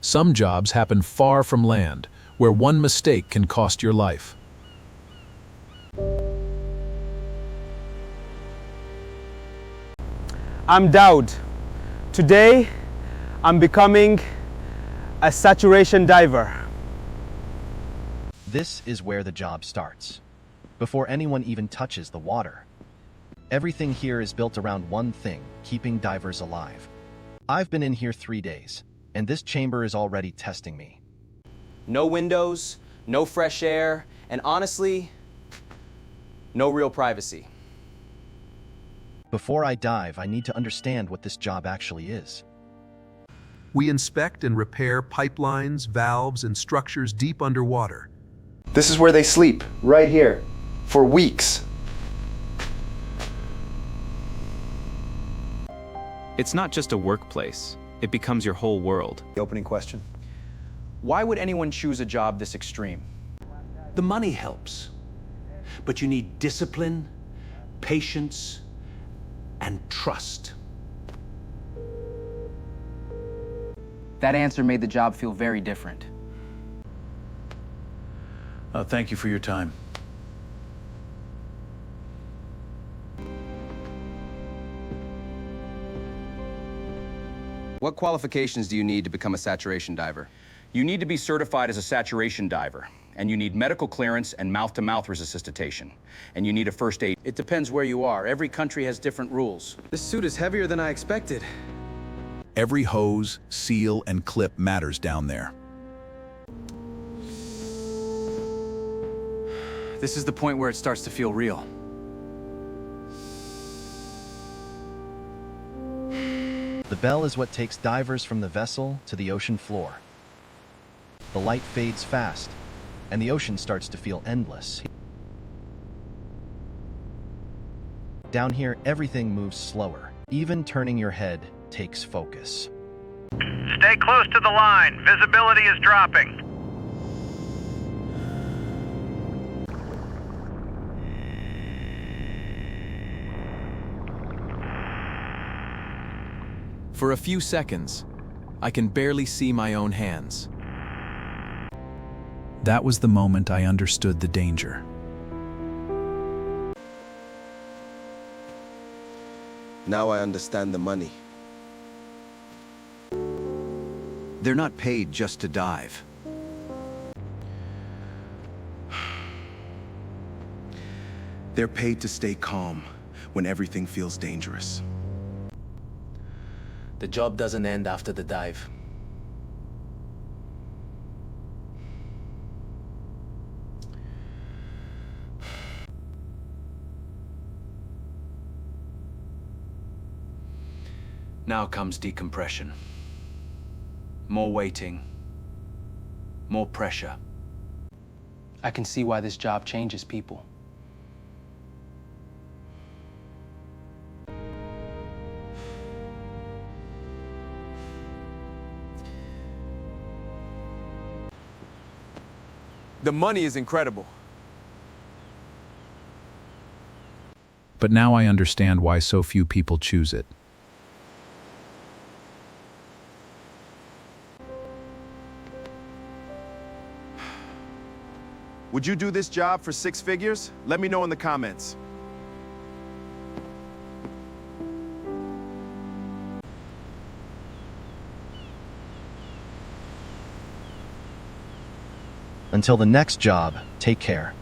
Some jobs happen far from land, where one mistake can cost your life. I'm Daud. Today, I'm becoming a saturation diver. This is where the job starts, before anyone even touches the water. Everything here is built around one thing, keeping divers alive. I've been in here 3 days, and this chamber is already testing me. No windows, no fresh air, and honestly, no real privacy. Before I dive, I need to understand what this job actually is. We inspect and repair pipelines, valves, and structures deep underwater. This is where they sleep, right here, for weeks. It's not just a workplace, it becomes your whole world. The opening question. Why would anyone choose a job this extreme? The money helps, but you need discipline, patience, and trust. That answer made the job feel very different. Thank you for your time. What qualifications do you need to become a saturation diver? You need to be certified as a saturation diver, and you need medical clearance and mouth-to-mouth resuscitation, and you need a first aid. It depends where you are. Every country has different rules. This suit is heavier than I expected. Every hose, seal, and clip matters down there. This is the point where it starts to feel real. The bell is what takes divers from the vessel to the ocean floor. The light fades fast, and the ocean starts to feel endless. Down here, everything moves slower. Even turning your head takes focus. Stay close to the line. Visibility is dropping. For a few seconds, I can barely see my own hands. That was the moment I understood the danger. Now I understand the money. They're not paid just to dive. They're paid to stay calm when everything feels dangerous. The job doesn't end after the dive. Now comes decompression. More waiting. More pressure. I can see why this job changes people. The money is incredible. But now I understand why so few people choose it. Would you do this job for 6 figures? Let me know in the comments. Until the next job, take care.